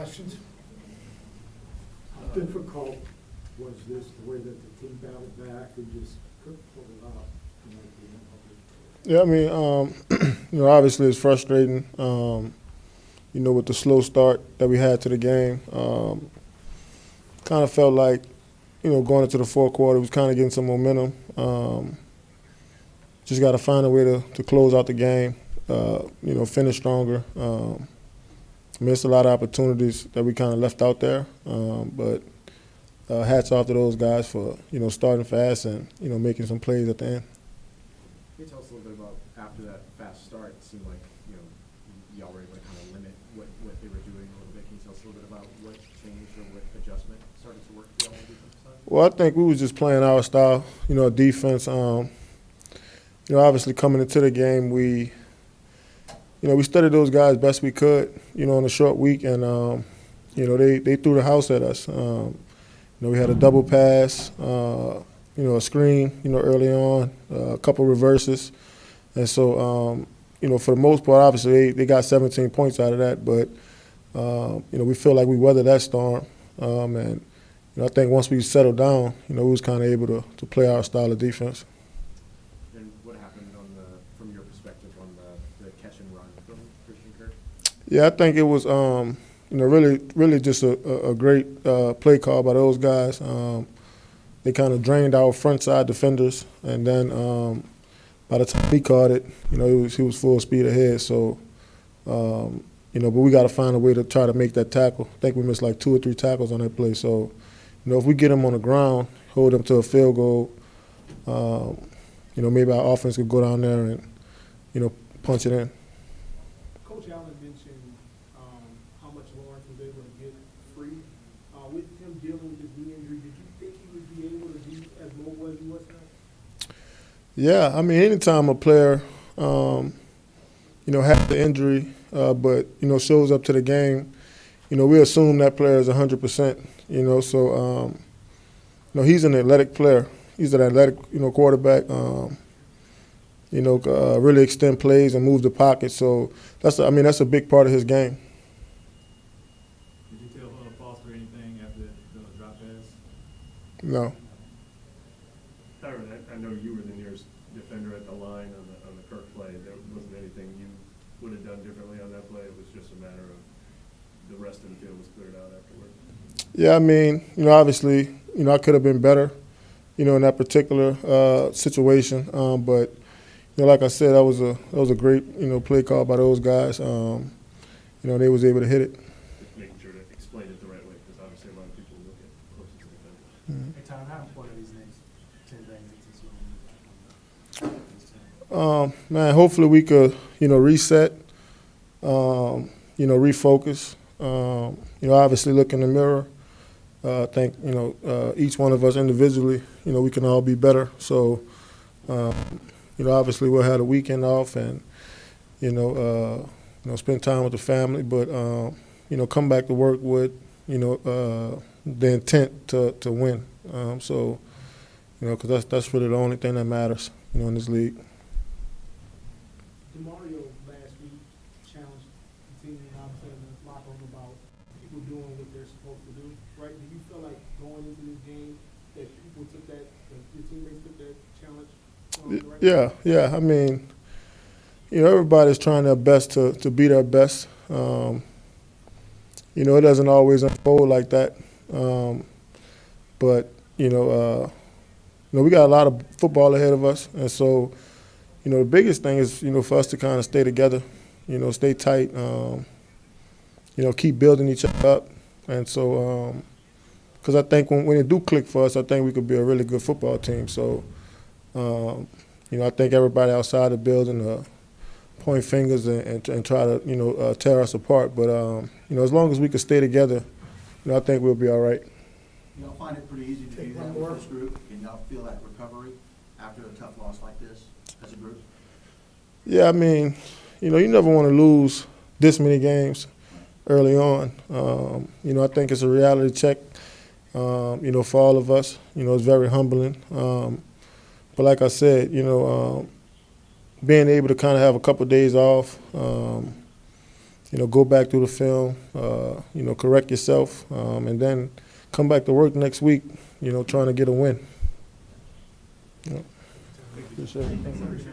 questions? How difficult was this, the way that the team battled back and just couldn't pull it out? Yeah, I mean, obviously it's frustrating, with the slow start that we had to the game. Kind of felt like, going into the fourth quarter, was kind of getting some momentum. Just got to find a way to close out the game, finish stronger. Missed a lot of opportunities that we kind of left out there. But hats off to those guys for, starting fast and, making some plays at the end. Can you tell us a little bit about, after that fast start, it seemed like, y'all were able to kind of limit what they were doing a little bit. Can you tell us a little bit about what changed or what adjustment started to work for y'all on the defensive side? Well, I think we was just playing our style, defense. Obviously coming into the game, we studied those guys best we could, in a short week, and, they threw the house at us. We had a double pass, a screen, early on, a couple reverses. And so, for the most part, obviously, they got 17 points out of that. But, we feel like we weathered that storm. And, I think once we settled down, we was kind of able to play our style of defense. And what happened from your perspective on the catch and run from Christian Kirk? Yeah, I think it was, really just a great play call by those guys. They kind of drained our front side defenders, and then by the time he caught it, he was full speed ahead. So, but we got to find a way to try to make that tackle. I think we missed like 2 or 3 tackles on that play. So, if we get him on the ground, hold him to a field goal, maybe our offense could go down there and, punch it in. Coach Allen mentioned how much Lawrence was able to get free. With him dealing with his knee injury, did you think he would be able to be as mobile as he was now? Yeah, I mean, anytime a player, has the injury, but, shows up to the game, we assume that player is 100%, so, he's an athletic player. He's an athletic, quarterback, really extend plays and move the pocket. So that's a big part of his game. Did you tell Foster anything after the drop pass? No. Tyrann, I know you were the nearest defender at the line on the Kirk play. There wasn't anything you would have done differently on that play. It was just a matter of the rest of the field was cleared out afterward. Yeah, I mean, obviously, I could have been better, in that particular situation. But, like I said, that was a great, play call by those guys. They was able to hit it. Just making sure to explain it the right way, because obviously a lot of people look at closest to the defender. Hey, Tyrann, how important are these next 10 days? Man, hopefully we could, reset, refocus. Obviously look in the mirror. I think, each one of us individually, we can all be better. So, obviously we'll have a weekend off and, spend time with the family. But, come back to work with, the intent to win. Because that's really the only thing that matters, in this league. DeMario last week challenged the team and obviously in the locker room about people doing what they're supposed to do, right? Do you feel like going into this game that people took that, that your teammates took that challenge? Yeah. I mean, everybody's trying their best to be their best. It doesn't always unfold like that. But, we got a lot of football ahead of us. And so, the biggest thing is, for us to kind of stay together, stay tight, keep building each other up. And so, because I think when it do click for us, I think we could be a really good football team. So, I think everybody outside the building point fingers and try to, tear us apart. But, as long as we can stay together, I think we'll be all right. Y'all find it pretty easy to do that with this group? Can y'all feel that recovery after a tough loss like this as a group? Yeah, I mean, you never want to lose this many games early on. I think it's a reality check, for all of us. It's very humbling. But like I said, being able to kind of have a couple of days off, go back through the film, correct yourself, and then come back to work next week, trying to get a win. Yep. Appreciate it. Thanks, sir.